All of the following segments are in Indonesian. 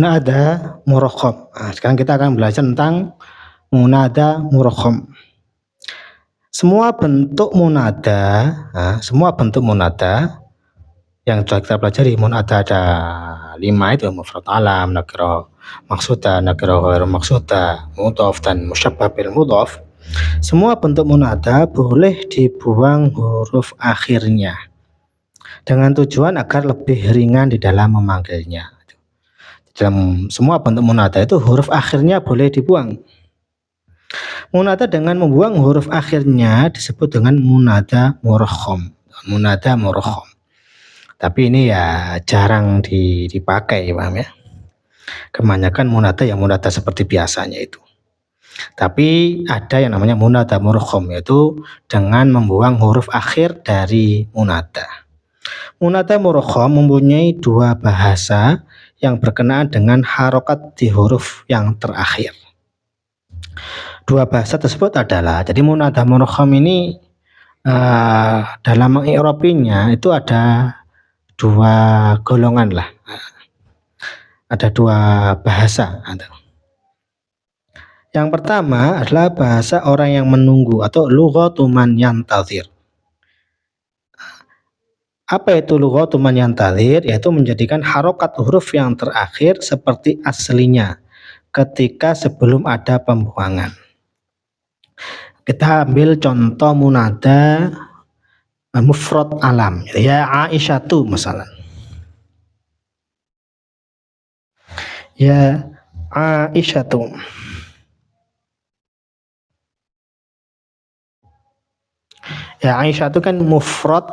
Munada murakham. Sekarang kita akan belajar tentang munada murakham. Semua bentuk munada yang sudah kita pelajari, munada ada 5 itu, mufrad alam, nakirah maksudah, nakirah ghairu maksudah, mudhaf dan musyabbah bil mudhaf. Semua bentuk munada boleh dibuang huruf akhirnya dengan tujuan agar lebih ringan di dalam memanggilnya. Dalam semua bentuk munada itu huruf akhirnya boleh dibuang. Munada dengan membuang huruf akhirnya disebut dengan munada murakham. Munada murakham. Tapi ini ya jarang dipakai, paham ya? Kebanyakan munada yang munada seperti biasanya itu. Tapi ada yang namanya munada murakham, yaitu dengan membuang huruf akhir dari munada. Munada murakham mempunyai 2 bahasa yang berkenaan dengan harokat di huruf yang terakhir. 2 bahasa tersebut adalah, jadi munada murakham ini dalam mengi'rabinya itu ada 2 golongan lah. Ada 2 bahasa. Yang pertama adalah bahasa orang yang menunggu atau lughatu man yantazir. Apa itu lughatu man yantazir? Yaitu menjadikan harokat huruf yang terakhir seperti aslinya ketika sebelum ada pembuangan. Kita ambil contoh munada mufrad alam, ya Aisyatu misalnya. Ya Aisyatu. Ya Aisyatu kan mufrad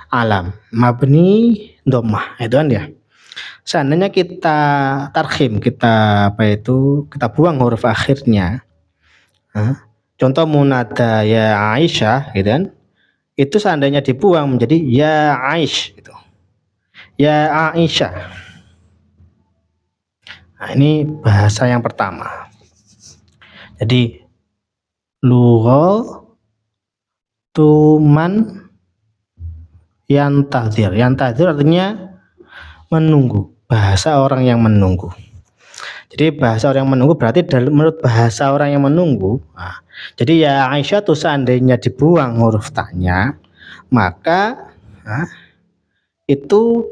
alam, mabni dhammah, itu kan ya. Seandainya kita tarkhim, kita buang huruf akhirnya. Contoh munada ya Aisyah, gitu kan? Itu seandainya dibuang menjadi ya Aish, gitu. Ya Aisyah. Nah, ini bahasa yang pertama. Jadi lughatu man yantazir. Yantazir artinya menunggu, bahasa orang yang menunggu. Jadi bahasa orang yang menunggu berarti menurut bahasa orang yang menunggu. Jadi ya Aisyah tuh seandainya dibuang huruf ta'nya, maka itu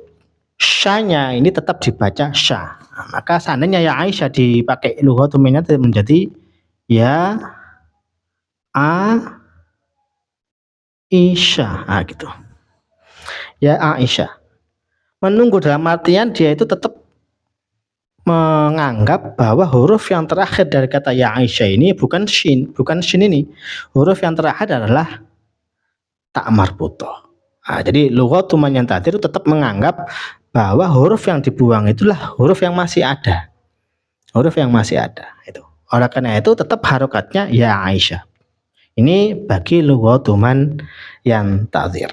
syanya ini tetap dibaca sya. Maka seandainya ya Aisyah dipakai lughatu man menjadi ya Aisyah, gitu. Ya Aisyah. Menunggu dalam artian dia itu tetap menganggap bahwa huruf yang terakhir dari kata ya Aisyah ini bukan shin ini. Huruf yang terakhir adalah ta marbutah. Jadi lughatu man yantazir itu tetap menganggap bahwa huruf yang dibuang itulah huruf yang masih ada. Huruf yang masih ada itu. Oleh karena itu tetap harokatnya ya Aisyah. Ini bagi lughatu man yantazir.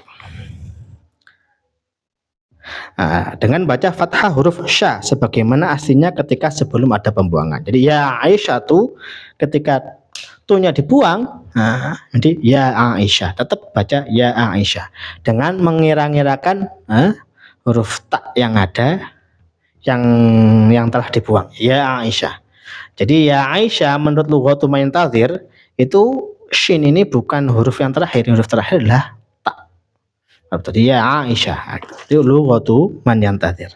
Dengan baca fathah huruf sya sebagaimana aslinya ketika sebelum ada pembuangan. Jadi ya Aisyah tuh ketika tunya dibuang, jadi ya Aisyah, tetap baca ya Aisyah dengan mengira-ngirakan huruf ta yang ada yang telah dibuang, ya Aisyah. Jadi ya Aisyah menurut lughatu man yantazir itu shin ini bukan huruf yang terakhir, huruf terakhir adalah tadi ya Aisyah. Itu lughatu man yantazir.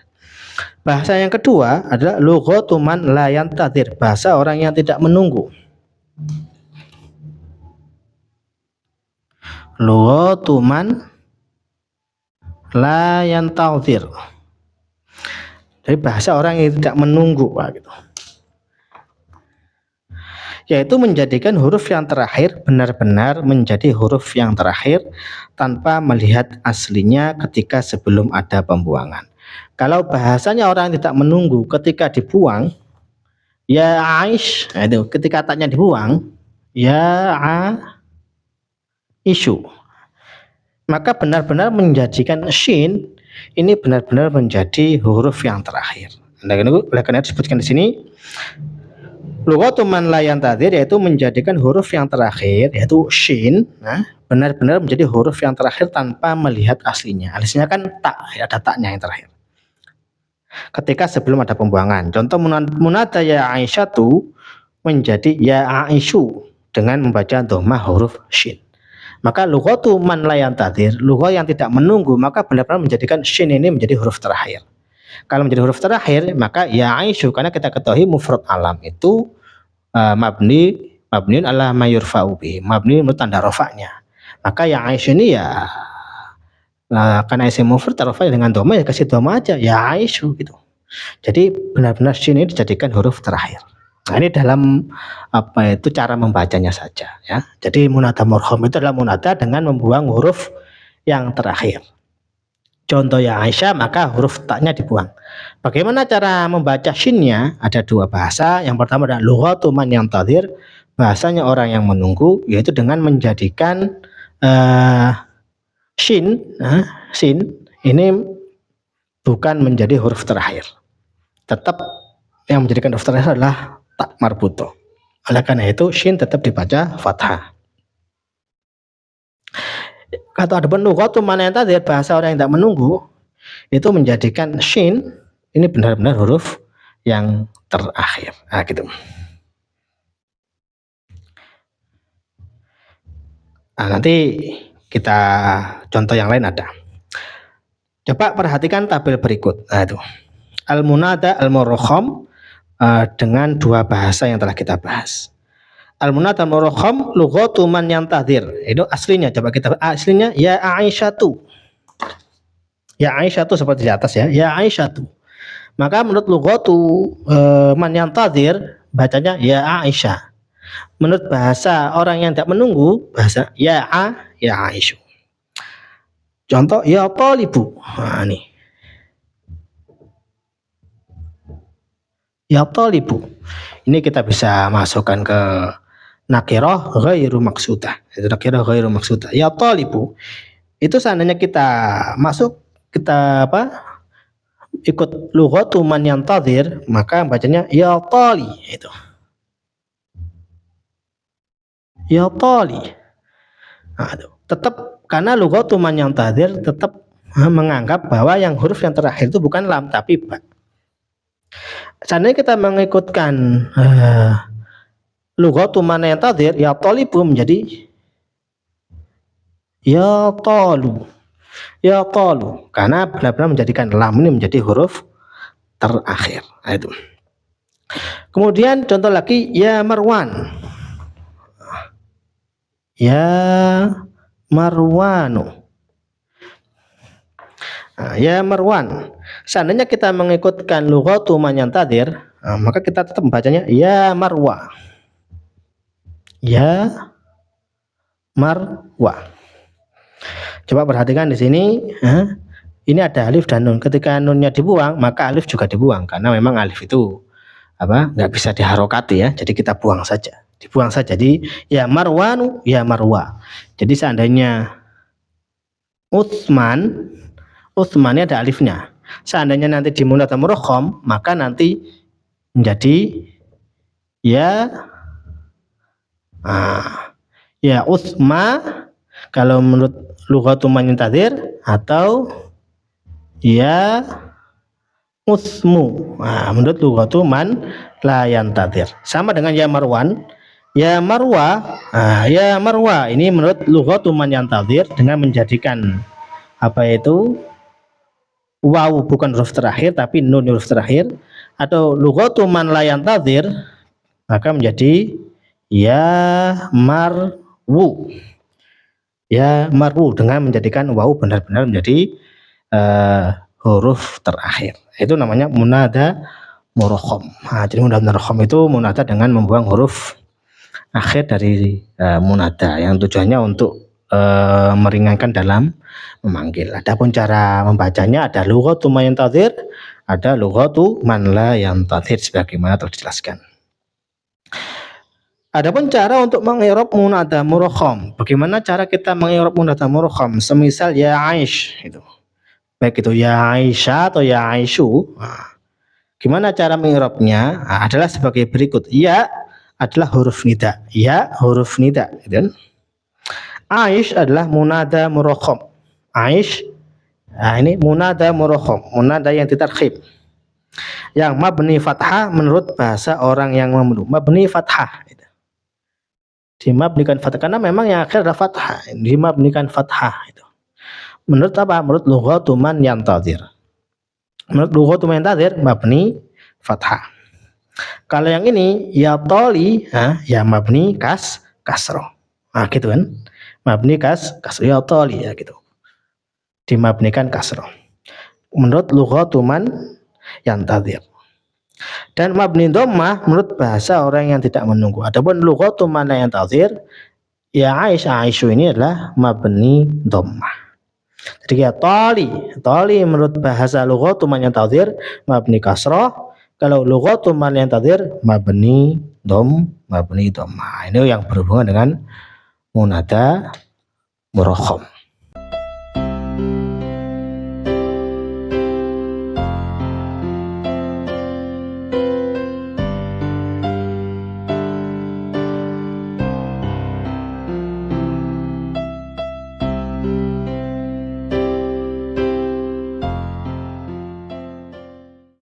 Bahasa yang kedua adalah lughatu man la yantazir, bahasa orang yang tidak menunggu. Lughatu man la yantazir. Jadi bahasa orang yang tidak menunggu, gitu. Yaitu menjadikan huruf yang terakhir benar-benar menjadi huruf yang terakhir tanpa melihat aslinya ketika sebelum ada pembuangan. Kalau bahasanya orang yang tidak menunggu ketika dibuang ya Aish, itu ketika taknya dibuang ya Aisyu, maka benar-benar menjadikan shin ini benar-benar menjadi huruf yang terakhir. Oleh karena itu disebutkan di sini lughatu man la yantazir, yaitu menjadikan huruf yang terakhir yaitu shin benar-benar menjadi huruf yang terakhir tanpa melihat aslinya. Aslinya kan tak, ada taknya yang terakhir. ketika sebelum ada pembuangan. Contoh munada ya Aisyatu menjadi ya Aisyu dengan membaca dhammah huruf shin. Maka lughatu man la yantadir, lughah yang tidak menunggu, maka benar-benar menjadikan shin ini menjadi huruf terakhir. Kalau menjadi huruf terakhir, maka ya Aisyu, karena kita ketahui mufrad alam itu mabniun ala mayurfa'u bi, mabni menurut tanda rofaknya. Maka ya Aisyu ini ya karena isim mufrad rafa dengan dhamma ya kasih dhamma aja ya Aisyu gitu. Jadi benar-benar shin ini dijadikan huruf terakhir. Nah, ini dalam cara membacanya saja ya. Jadi munada murham itu adalah munada dengan membuang huruf yang terakhir. Contoh ya Aisyah, maka huruf taknya dibuang. Bagaimana cara membaca shinnya? Ada dua bahasa. Yang pertama adalah lughatu man yantadhir, bahasanya orang yang menunggu, yaitu dengan menjadikan shin ini bukan menjadi huruf terakhir. Tetap yang menjadikan huruf terakhir adalah tak marbuto. Oleh karena itu shin tetap dibaca fathah. Kata ada lughatu man yantadhir, bahasa orang yang tidak menunggu, itu menjadikan shin ini benar-benar huruf yang terakhir. Nah, gitu. Nah, nanti kita contoh yang lain ada. Coba perhatikan tabel berikut. Nah, itu al-munada al-murkham dengan dua bahasa yang telah kita bahas. Al-munada al-murkham lughatu man yantadhir. Itu aslinya, coba kita aslinya ya Aisyatu. Ya Aisyatu seperti di atas ya. Ya Aisyatu. Maka menurut lughatu man yantadhir bacanya ya Aisyah. Menurut bahasa orang yang tidak menunggu, bahasa ya Aisyu. Contoh ya talibu. Nah, nih. Ya talibu. Ini kita bisa masukkan ke nakirah ghairu maqsudah. Itu nakirah ghairu maqsudah. Ya talibu. Itu seandainya kita masuk, kita ikut lughatu man yantadhir, maka bacanya ya tali itu. Ya tali. Nah, tetap karena lughatu man yantadhir tetap menganggap bahwa yang huruf yang terakhir itu bukan lam tapi ba. Seandainya kita mengikutkan lughatu man yantadhir, ya talibu menjadi ya talu. Ya talu, karena benar-benar menjadikan lam ini menjadi huruf terakhir. Nah, itu. Kemudian contoh lagi ya Marwan. Ya Marwanu. Nah, ya Marwan. Seandainya kita mengikutkan lughatu man yantadhir, maka kita tetap membacanya ya Marwa. Ya Marwa. Coba perhatikan di sini, ini ada alif dan nun. Ketika nunnya dibuang, maka alif juga dibuang karena memang alif itu nggak bisa diharokati ya. Jadi kita buang saja, dibuang saja. Jadi ya Marwanu, ya Marwa. Jadi seandainya Utsmannya ada alifnya. Seandainya nanti di munada murkham, maka nanti menjadi ya Utsma kalau menurut lughatu man yantadhir, atau ya Utsmu menurut lughatu man la yantadhir. Sama dengan ya Marwan, ya Marwa, ya Marwa ini menurut lughatu man yantadhir dengan menjadikan waw bukan huruf terakhir tapi nun huruf terakhir, atau lughatu man la yantadhir maka menjadi ya Marwu. Ya Marwu dengan menjadikan waw benar-benar menjadi huruf terakhir. Itu namanya munada murkham. Jadi munada murkham itu munada dengan membuang huruf akhir dari munada yang tujuannya untuk meringankan dalam memanggil. Adapun cara membacanya ada lughatu man yantadhir, ada lughatu man la yantadhir sebagaimana telah dijelaskan. Adapun cara untuk mengi'rab munada murkham, bagaimana cara kita mengi'rab munada murkham? Semisal ya Aish itu. Baik itu ya Aisyah atau ya Aisyu. Gimana cara mengi'rabnya? Adalah sebagai berikut. Ya adalah huruf nida. Ya huruf nida, gitu. Aish adalah munada murkham. Aish ini munada murkham, munada yang ditarkhim. Yang mabni fathah menurut bahasa orang yang memelu, mabni fathah. Dimabnikan fathah karena memang yang akhir adalah fathah, dimabnikan fathah itu. Menurut apa? Menurut lughatu man yantazir. Menurut lughatu man yantazir mabni fathah. Kalau yang ini ya toli, ya mabni kasroh. Nah, gitu kan. Mabni kasroh ya toli ya gitu. Dimabnikan kasroh. Menurut lughatu man yantazir. Dan mabni dhammah menurut bahasa orang yang tidak menunggu. Adapun lughatu man la yantazir, ya Aisyu ini adalah mabni dhammah. Jadi ya tali menurut bahasa lughatu man yantazir mabni kasrah. Kalau lughatu man yantazir mabni dhammah. Ini yang berhubungan dengan munada murakham.